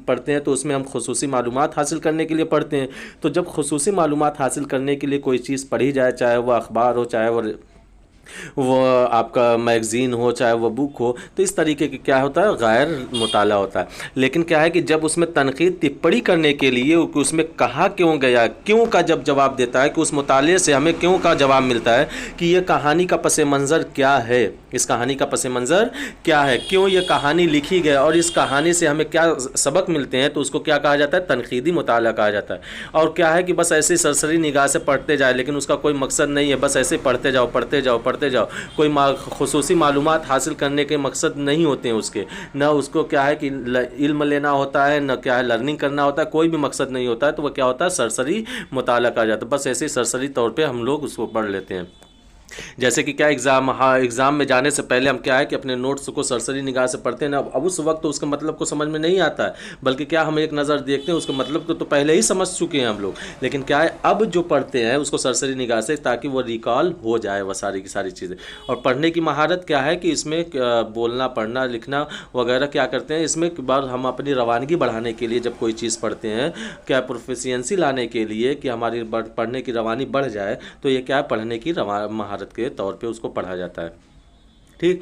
Speaker 1: पढ़ते हैं तो उसमें हम खुसूसी मालूमात हासिल करने के लिए पढ़ते हैं। तो जब खुसूसी मालूमात हासिल करने के लिए कोई चीज़ पढ़ी जाए, चाहे वह अखबार हो, चाहे वो आपका मैगज़ीन हो, चाहे वो बुक हो, तो इस तरीके की क्या होता है? गैर मुताला होता है। लेकिन क्या है कि जब उसमें तनकीद टिप्पणी करने के लिए उसमें कहा क्यों गया, क्यों का जब जवाब देता है कि उस मुताले से हमें क्यों का जवाब मिलता है कि ये कहानी का पस मंज़र क्या है, इस कहानी का पस मंज़र क्या है, क्यों ये कहानी लिखी गई और इस कहानी से हमें क्या सबक मिलते हैं, तो उसको क्या कहा जाता है? तनकीदी मुताला कहा जाता है। और क्या है कि बस ऐसे सरसरी निगाह से पढ़ते जाए, लेकिन उसका कोई मकसद नहीं है, बस ऐसे पढ़ते जाओ पढ़ते जाओ पढ़ते जाओ, कोई खुसूसी मालूमात हासिल करने के मकसद नहीं होते हैं उसके, न उसको क्या है कि इल्म लेना होता है, न क्या है लर्निंग करना होता है, कोई भी मकसद नहीं होता है, तो वह क्या होता है? सरसरी मुताला कहा जाता है। बस ऐसे सरसरी तौर पे हम लोग उसको पढ़ लेते हैं। जैसे कि क्या एग्ज़ाम में जाने से पहले हम क्या है कि अपने नोट्स को सरसरी निगाह से पढ़ते हैं ना, अब उस वक्त तो उसका मतलब को समझ में नहीं आता है, बल्कि क्या हम एक नज़र देखते हैं, उसका मतलब को तो पहले ही समझ चुके हैं हम लोग, लेकिन क्या है अब जो पढ़ते हैं उसको सरसरी निगाह से, ताकि वो रिकॉल हो जाए वह सारी की सारी चीज़ें। और पढ़ने की महारत क्या है कि इसमें बोलना, पढ़ना, लिखना वगैरह क्या करते हैं, इसमें बार हम अपनी रवानगी बढ़ाने के लिए जब कोई चीज़ पढ़ते हैं, क्या प्रोफिशिएंसी लाने के लिए कि हमारी पढ़ने की रवानी बढ़ जाए, तो ये क्या है? पढ़ने की महारत के तौर पे उसको पढ़ा जाता है। ठीक,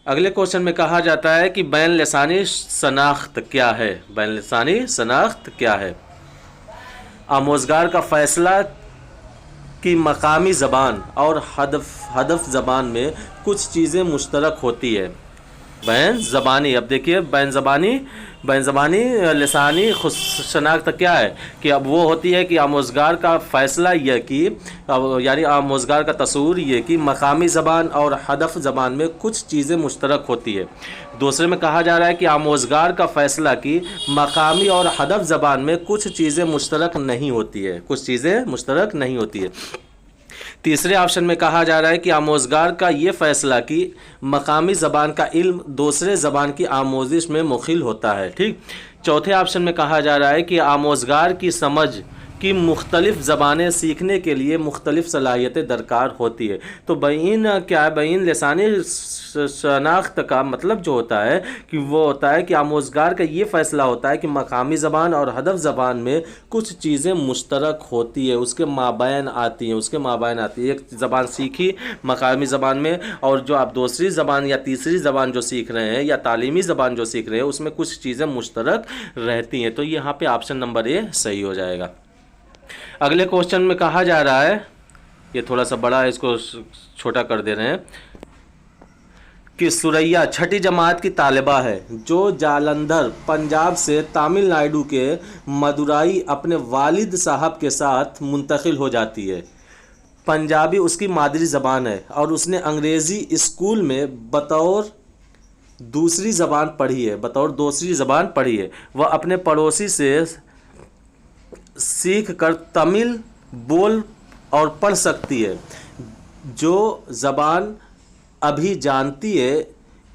Speaker 1: अगले क्वेश्चन में कहा जाता है कि बैन लिसानी शनाख्त क्या है? बैन लिसानी शनाख्त क्या है? आमोज़गार का फैसला कि मकामी ज़बान और हदफ ज़बान में कुछ चीज़ें मुश्तरक होती है। बैन ज़बानी, अब देखिए बैन ज़बानी लिसानी शनाख्त क्या है कि अब वो होती है कि आमोज़गार का फ़ैसला यह कि यानी आमोज़गार का तस्वूर ये कि मकामी ज़बान और हदफ ज़बान में कुछ चीज़ें मुश्तरक होती है। दूसरे में कहा जा रहा है कि आमोज़गार का फ़ैसला कि मकामी और हदफ ज़बान में कुछ चीज़ें मुश्तरक नहीं होती है, कुछ चीज़ें मुश्तरक नहीं होती है। तीसरे ऑप्शन में कहा जा रहा है कि आमोज़गार का ये फ़ैसला कि मकामी ज़बान का इल्म दूसरे ज़बान की आमोज़िश में मुखिल होता है। ठीक, चौथे ऑप्शन में कहा जा रहा है कि आमोज़गार की समझ कि मुख्तलिफ़ ज़बानें सीखने के लिए मुख्तलिफ़ सलाहियतें दरकार होती है। तो बैन क्या है? बैन लिसानी शनाख्त का मतलब जो होता है कि वो होता है कि आमोज़गार का ये फ़ैसला होता है कि मकामी ज़बान और हदफ ज़बान में कुछ चीज़ें मुश्तरक होती है, उसके माबैन आती हैं, एक ज़बान सीखी मकामी ज़बान में, और जो आप दूसरी ज़बान या तीसरी ज़बान जो सीख रहे हैं या तालीमी ज़बान जो सीख रहे हैं उसमें कुछ चीज़ें मुश्तरक रहती हैं। तो यहाँ पे ऑप्शन नंबर ए सही हो जाएगा। अगले क्वेश्चन में कहा जा रहा है, ये थोड़ा सा बड़ा है, इसको छोटा कर दे रहे हैं, कि सुरैया छठी जमात की तालिबा है जो जालंधर पंजाब से तमिलनाडु के मदुराई अपने वालिद साहब के साथ मुंतकिल हो जाती है। पंजाबी उसकी मादरी ज़बान है और उसने अंग्रेज़ी स्कूल में बतौर दूसरी ज़बान पढ़ी है। वह अपने पड़ोसी से सीख कर तमिल बोल और पढ़ सकती है। जो ज़बान अभी जानती है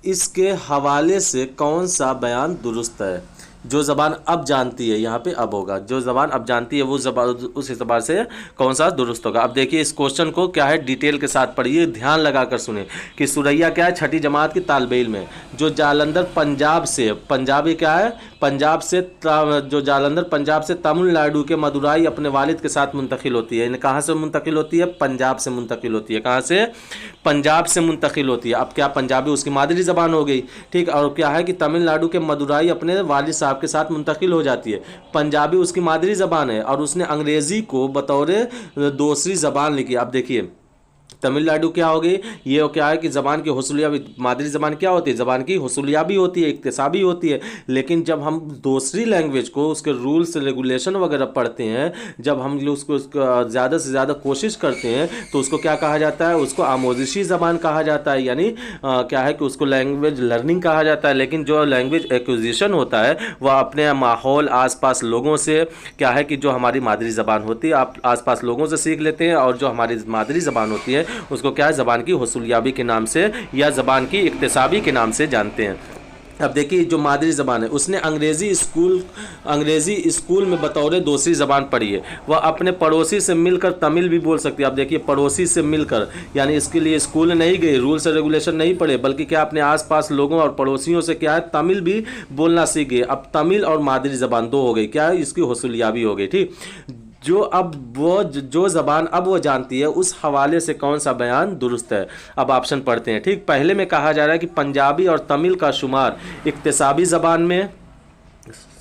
Speaker 1: इसके हवाले से कौन सा बयान दुरुस्त है? जो ज़बान अब जानती है, यहाँ पे अब होगा, जो ज़बान अब जानती है वो ज़बान, उस एतबार से कौन सा दुरुस्त होगा। अब देखिए इस क्वेश्चन को क्या है डिटेल के साथ पढ़िए, ध्यान लगा कर सुने कि सुरैया क्या है? छठी जमात की तालिबे इल्म है जो जालंधर पंजाब से, पंजाबी क्या है? पंजाब से, जो जालंधर पंजाब से तमिलनाडु के मदुराई अपने वालिद के साथ मुंतकिल होती है। कहाँ से मुंतकिल होती है? पंजाब से मुंतकिल होती है। कहाँ से? पंजाब से मुंतकिल होती है। अब क्या पंजाबी उसकी मादरी ज़बान हो गई, ठीक, और क्या है कि तमिलनाडु के मदुराई अपने वालिद साहब आपके साथ मुंतकिल हो जाती है। पंजाबी उसकी मादरी ज़बान है और उसने अंग्रेज़ी को बतौर दूसरी ज़बान लिखी। अब देखिए तमिलनाडु क्या हो गई, ये क्या है कि ज़बान की हुसूलियाबी, मादरी ज़बान क्या होती है, ज़बान की हुसूलियाबी होती है, इक्तिसाबी होती है। लेकिन जब हम दूसरी लैंग्वेज को उसके रूल्स रेगुलेशन वगैरह पढ़ते हैं, जब हम उसको ज़्यादा से ज़्यादा कोशिश करते हैं तो उसको क्या कहा जाता है, उसको आमोजिशी ज़बान कहा जाता है, यानी क्या है कि उसको लैंग्वेज लर्निंग कहा जाता है। लेकिन जो लैंग्वेज एक्विजिशन होता है वह अपने माहौल, आसपास लोगों से क्या है कि जो हमारी मादरी ज़बान होती है आप आसपास लोगों से सीख लेते हैं, और जो हमारी मादरी ज़बान होती है उसको क्या है ज़बान की हुसूलियाबी के नाम से या ज़बान की इक्तिसाबी के नाम से जानते हैं। अब देखिए जो मादरी ज़बान है उसने अंग्रेज़ी स्कूल में बतौर दूसरी ज़बान पढ़ी है। वह अपने पड़ोसी से मिलकर तमिल भी बोल सकती है। अब देखिए पड़ोसी से मिलकर, यानी इसके लिए स्कूल नहीं गई, रूल्स और रेगुलेशन नहीं पढ़े, बल्कि क्या अपने आसपास लोगों और पड़ोसियों से क्या है तमिल भी बोलना सीख गए। अब तमिल और मादरी ज़बान दो हो गई, क्या है इसकी हुसूलियाबी हो गई। ठीक, जो ज़बान अब वो जानती है उस हवाले से कौन सा बयान दुरुस्त है। अब ऑप्शन पढ़ते हैं। ठीक, पहले में कहा जा रहा है कि पंजाबी और तमिल का शुमार इक्तिसाबी ज़बान में,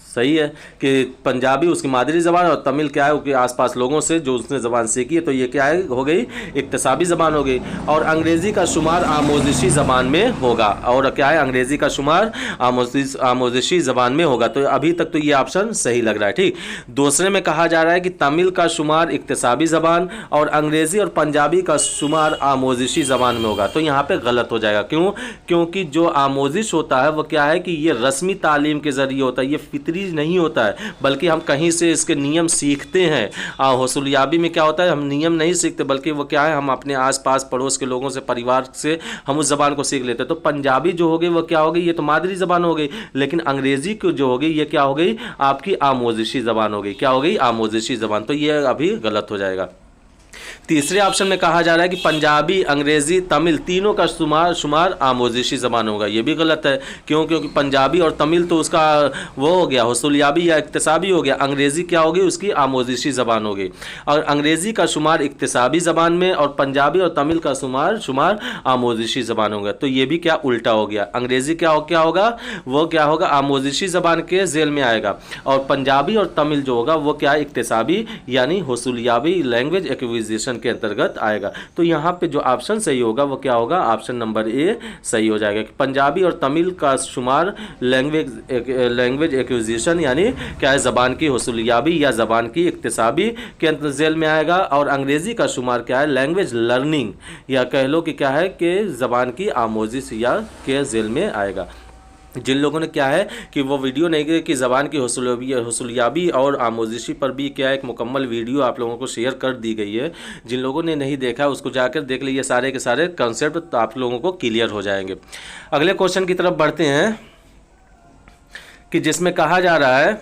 Speaker 1: सही है कि पंजाबी उसकी मादरी ज़बान और तमिल क्या है उसके आसपास लोगों से जो उसने ज़बान सीखी है, तो ये क्या है हो गई इक्तिसाबी ज़बान हो गई। और अंग्रेज़ी का शुमार आमोजिशी ज़बान में होगा, और क्या है अंग्रेज़ी का शुमार आमोजिशी ज़बान में होगा। तो अभी तक तो ये ऑप्शन सही लग रहा है। ठीक, दूसरे में कहा जा रहा है कि तमिल का शुमार इक्तिसाबी ज़बान और अंग्रेज़ी और पंजाबी का शुमार आमोजिशी ज़बान में होगा। तो यहाँ पर गलत हो जाएगा। क्यों? क्योंकि जो आमोजिश होता है वह क्या है कि ये रस्मी तालीम के ज़रिए होता है, ये फितरी नहीं होता है, बल्कि हम कहीं से इसके नियम सीखते हैं। हुसूलियाबी में क्या होता है, हम नियम नहीं सीखते, बल्कि वो क्या है हम अपने आसपास पड़ोस के लोगों से, परिवार से हम उस ज़बान को सीख लेते हैं। तो पंजाबी जो हो गई वो क्या हो गई, ये तो मादरी ज़बान हो गई, लेकिन अंग्रेज़ी को जो हो गई ये क्या हो गई आपकी आमोजिशी ज़बान हो गई। क्या हो गई, आमोजिशी ज़बान। तो ये अभी गलत हो जाएगा। तीसरे ऑप्शन में कहा जा रहा है कि पंजाबी, अंग्रेज़ी, तमिल तीनों का शुमार आमोजिशी ज़बान होगा। ये भी गलत है। क्यों? क्योंकि पंजाबी और तमिल तो उसका वो हो गया हुसूलियाबी या इक्तिसाबी हो गया, अंग्रेज़ी क्या होगी उसकी आमोजिशी ज़बान होगी। और अंग्रेज़ी का शुमार इक्तिसाबी ज़बान में और पंजाबी और तमिल का शुमार आमोजिशी ज़बान होगा। तो ये भी क्या उल्टा हो गया, अंग्रेज़ी क्या होगा वो क्या होगा आमोजिशी ज़बान के जेल में आएगा, और पंजाबी और तमिल जो होगा वो क्या इक्तिसाबी यानी हुसूलियाबी लैंग्वेज एक्विजिशन के अंतर्गत आएगा। तो यहाँ पे जो ऑप्शन सही होगा वो क्या होगा, ऑप्शन नंबर ए सही हो जाएगा कि पंजाबी और तमिल का शुमार लैंग्वेज एक्विजिशन यानी क्या है ज़बान की हुसूलियाबी या ज़बान की इक्तिसाबी के जेल में आएगा, और अंग्रेज़ी का शुमार क्या है लैंग्वेज लर्निंग या कह लो कि क्या है कि ज़बान की आमोजिश या के जेल में आएगा। जिन लोगों ने क्या है कि वो वीडियो नहीं गई कि ज़बान की हुसूलियाबी और आमोजिशी पर भी क्या एक मुकम्मल वीडियो आप लोगों को शेयर कर दी गई है। जिन लोगों ने नहीं देखा उसको जाकर देख लीजिए, सारे के सारे कॉन्सेप्ट तो आप लोगों को क्लियर हो जाएंगे। अगले क्वेश्चन की तरफ बढ़ते हैं कि जिसमें कहा जा रहा है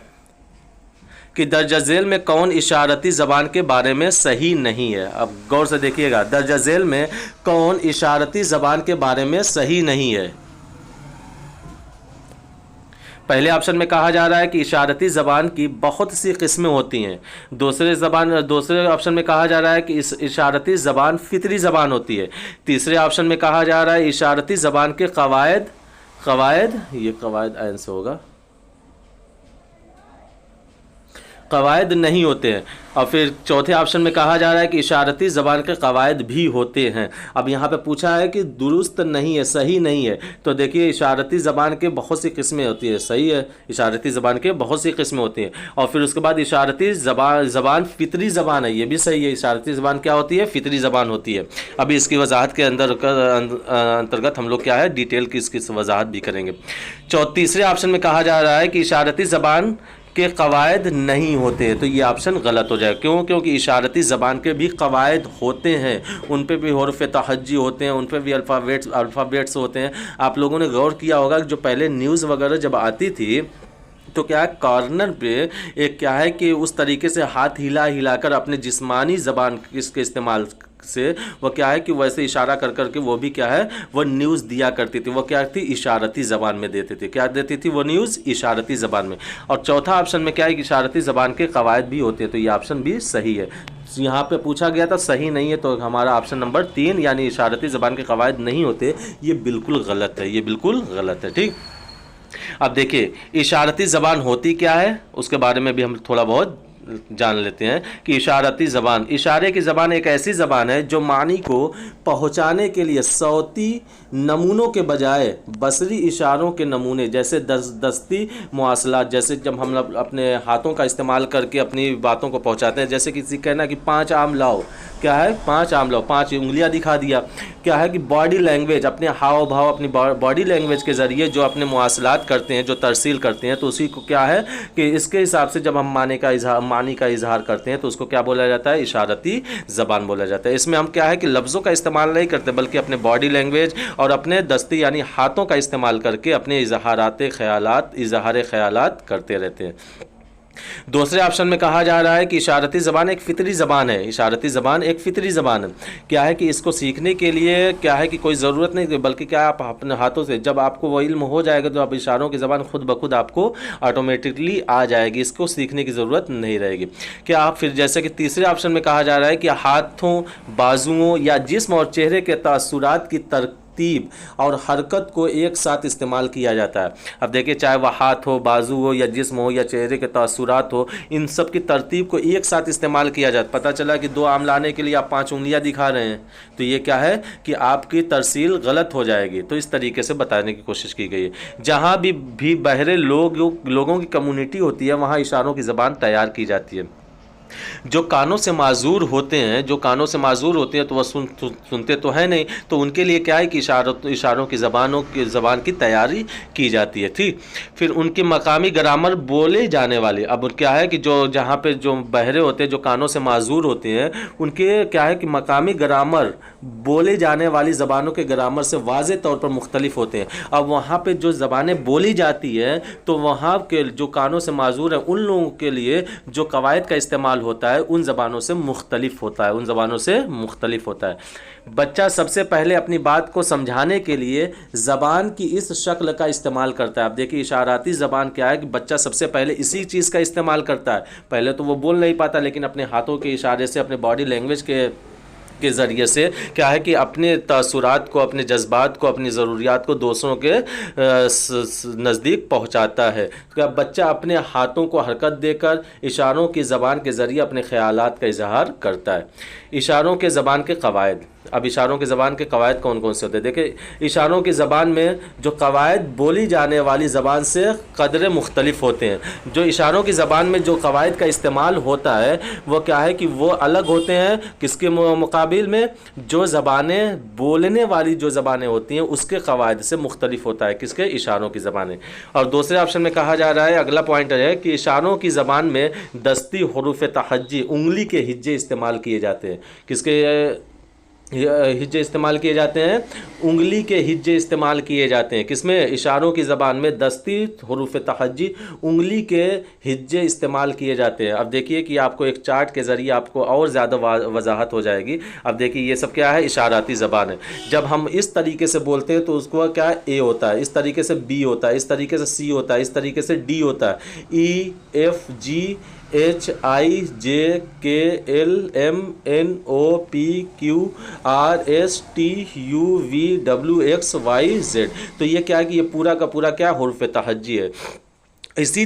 Speaker 1: कि दर्जा झेल में कौन इशारती ज़बान के बारे में सही नहीं है। अब गौर से देखिएगा, दर्जा झेल में कौन इशारती ज़बान के बारे में सही नहीं है। पहले ऑप्शन में कहा जा रहा है कि इशारती ज़बान की बहुत सी किस्में होती हैं। दूसरे ऑप्शन में कहा जा रहा है कि इस इशारती ज़बान फितरी ज़बान होती है। तीसरे ऑप्शन में कहा जा रहा है इशारती ज़बान के कवायद आंसर होगा, कवायद नहीं होते हैं। और फिर चौथे ऑप्शन में कहा जा रहा है कि इशारती ज़बान के कवायद भी होते हैं। अब यहाँ पे पूछा है कि दुरुस्त नहीं है, सही नहीं है। तो देखिए इशारती ज़बान के बहुत सी किस्में होती है, सही है, इशारती ज़बान के बहुत सी किस्में होती हैं। और फिर उसके बाद इशारती ज़बान फितरी ज़बान है, ये भी सही है। इशारती ज़बान क्या होती है, फितरी ज़बान होती है। अभी इसकी वजाहत के अंतर्गत हम लोग क्या है डिटेल की इसकी वजाहत भी करेंगे। तीसरे ऑप्शन में कहा जा रहा है कि इशारती ज़बान के कवायद नहीं होते हैं। तो ये ऑप्शन गलत हो जाएगा। क्यों? क्योंकि इशारती ज़बान के भी कवायद होते हैं, उन पे भी हुरूफ़ तहज्जी होते हैं, उन पे भी अल्फ़ाबेट्स होते हैं। आप लोगों ने गौर किया होगा कि जो पहले न्यूज़ वगैरह जब आती थी तो क्या है कॉर्नर पे एक क्या है कि उस तरीके से हाथ हिलाकर अपने जिस्मानी ज़बान इसके इस्तेमाल से वो क्या है कि वैसे इशारा कर करके वो भी क्या है वो न्यूज़ दिया करती थी। वो क्या थी इशारती ज़बान में देते थे। क्या देती थी वो न्यूज़ इशारती ज़बान में। और चौथा ऑप्शन में क्या है कि इशारती ज़बान के कवायद भी होते हैं। तो ये ऑप्शन भी सही है। यहाँ पे पूछा गया था सही नहीं है, तो हमारा ऑप्शन नंबर 3 यानी इशारती ज़बान के कवायद नहीं होते, ये बिल्कुल गलत है, ये बिल्कुल गलत है। ठीक, अब देखिए इशारती ज़बान होती क्या है उसके बारे में भी हम थोड़ा बहुत जान लेते हैं कि इशारती ज़बान, इशारे की ज़बान एक ऐसी ज़बान है जो मानी को पहुंचाने के लिए सौती नमूनों के बजाय बसरी इशारों के नमूने जैसे दस्ती मुआसलात, जैसे जब हम अपने हाथों का इस्तेमाल करके अपनी बातों को पहुंचाते हैं, जैसे किसी कहना कि 5 आम लाओ, क्या है 5 आम लाओ, 5 उंगलियां दिखा दिया, क्या है कि बॉडी लैंग्वेज, अपने हाव भाव अपनी बॉडी लैंग्वेज के ज़रिए जो अपने मुआसलात करते हैं, जो तरसील करते हैं, तो उसी को क्या है कि इसके हिसाब से जब हम मानी का इजहार करते हैं तो उसको क्या बोला जाता है, इशारती ज़बान बोला जाता है। इसमें हम क्या है कि लफ्ज़ों का इस्तेमाल नहीं करते बल्कि अपने बॉडी लैंग्वेज और अपने दस्ती यानी हाथों का इस्तेमाल करके अपने इजहार ख्यालात करते रहते हैं। दूसरे ऑप्शन में कहा जा रहा है कि इशारती ज़बान एक फ़ितरी ज़बान है, इशारती ज़बान एक फ़ितरी ज़बान है। क्या है कि इसको सीखने के लिए क्या है कि कोई ज़रूरत नहीं, बल्कि क्या आप अपने हाथों से जब आपको वो इल्म हो जाएगा तो आप इशारों की ज़बान खुद ब खुद आपको ऑटोमेटिकली आ जाएगी, इसको सीखने की ज़रूरत नहीं रहेगी। क्या आप फिर जैसे कि तीसरे ऑप्शन में कहा जा रहा है कि हाथों, बाजुओं या जिस्म और चेहरे के तासुरात की तरतीब और हरकत को एक साथ इस्तेमाल किया जाता है। अब देखिए चाहे वह हाथ हो, बाजू हो या जिस्म हो या चेहरे के तासुरात हो, इन सब की तरतीब को एक साथ इस्तेमाल किया जाता है। पता चला कि 2 आम लाने के लिए आप 5 उंगलियां दिखा रहे हैं तो ये क्या है कि आपकी तरसील गलत हो जाएगी। तो इस तरीके से बताने की कोशिश की गई है। जहाँ भी बहरे लोगों की कम्युनिटी होती है वहाँ इशारों की ज़बान तैयार की जाती है। जो कानों से माजूर होते हैं तो वह सुनते तो है नहीं, तो उनके लिए क्या है कि इशारों की ज़बान की तैयारी की जाती है। ठीक, फिर उनकी मकामी ग्रामर बोले जाने वाले, अब क्या है कि जो जहाँ पे जो बहरे होते हैं, जो कानों से माजूर होते हैं, उनके क्या है कि मकामी ग्रामर बोले जाने वाली ज़बानों के ग्रामर से वाज़े तौर पर मुख्तलिफ होते हैं। अब वहाँ पे जो ज़बानें बोली जाती हैं तो वहाँ के जो कानों से माजूर हैं उन लोगों के लिए जो कवायद का इस्तेमाल होता है उन ज़बानों से मुख्तलिफ होता है। बच्चा सबसे पहले अपनी बात को समझाने के लिए ज़बान की इस शक्ल का इस्तेमाल करता है। अब देखिए इशाराती ज़बान क्या है कि बच्चा सबसे पहले इसी चीज़ का इस्तेमाल करता है। पहले तो वो बोल नहीं पाता, लेकिन अपने हाथों के इशारे से, अपने बॉडी लैंग्वेज के ज़रिए से क्या है कि अपने तासुरात को, अपने जज्बात को, अपनी ज़रूरियात को दूसरों के नज़दीक पहुंचाता है। तो बच्चा अपने हाथों को हरकत देकर इशारों की ज़बान के ज़रिए अपने ख़यालात का इजहार करता है। इशारों के ज़बान के क़वायद, अब इशारों की ज़बान के क़वायद कौन कौन से होते हैं? देखिए इशारों की ज़बान में जो क़वायद बोली जाने वाली ज़बान से क़दरे मुख्तलिफ होते हैं। जो इशारों की ज़बान में जो क़वायद का इस्तेमाल होता है वो क्या है कि वो अलग होते हैं किसके मुकाबिल में, जो ज़बानें बोलने वाली जो ज़बानें होती हैं उसके क़वायद से मुख्तलिफ होता है, किसके, इशारों की ज़बानें। और दूसरे ऑप्शन में कहा जा रहा है, अगला पॉइंट है कि इशारों की ज़बान में दस्ती हुरूफ़ तहज्जी, उंगली के हिज्जे इस्तेमाल किए जाते हैं। किसके हिज्जे इस्तेमाल किए जाते हैं? उंगली के हिज्जे इस्तेमाल किए जाते हैं। किसमें? इशारों की ज़बान में दस्ती हुरूफ़ तहज्जी, उंगली के हिज्जे इस्तेमाल किए जाते हैं। अब देखिए कि आपको एक चार्ट के ज़रिए आपको और ज़्यादा वजाहत हो जाएगी। अब देखिए ये सब क्या है, इशाराती ज़बान है। जब हम इस तरीके से बोलते हैं तो उसको क्या ए होता है, इस तरीके से बी होता है, इस तरीके से सी होता है, इस तरीके से डी होता है, E F G H I J K L M N O P Q R S T U V W X Y Z. तो ये क्या है कि ये पूरा का पूरा क्या हुर्फ़ तहज्जी है। इसी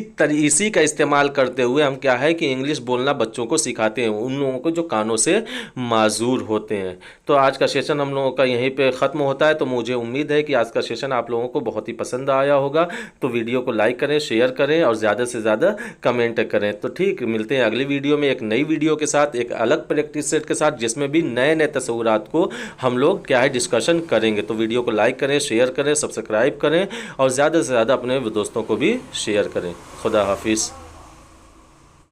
Speaker 1: का इस्तेमाल करते हुए हम क्या है कि इंग्लिश बोलना बच्चों को सिखाते हैं, उन लोगों को जो कानों से माजूर होते हैं। तो आज का सेशन हम लोगों का यहीं पे ख़त्म होता है। तो मुझे उम्मीद है कि आज का सेशन आप लोगों को बहुत ही पसंद आया होगा। तो वीडियो को लाइक करें, शेयर करें और ज़्यादा से ज़्यादा कमेंट करें। तो ठीक, मिलते हैं अगली वीडियो में एक नई वीडियो के साथ, एक अलग प्रैक्टिस सेट के साथ, जिसमें भी नए नए तस्वुरात को हम लोग क्या है डिस्कशन करेंगे। तो वीडियो को लाइक करें, शेयर करें, सब्सक्राइब करें और ज़्यादा से ज़्यादा अपने दोस्तों को भी शेयर करें। खुदा हाफिज़।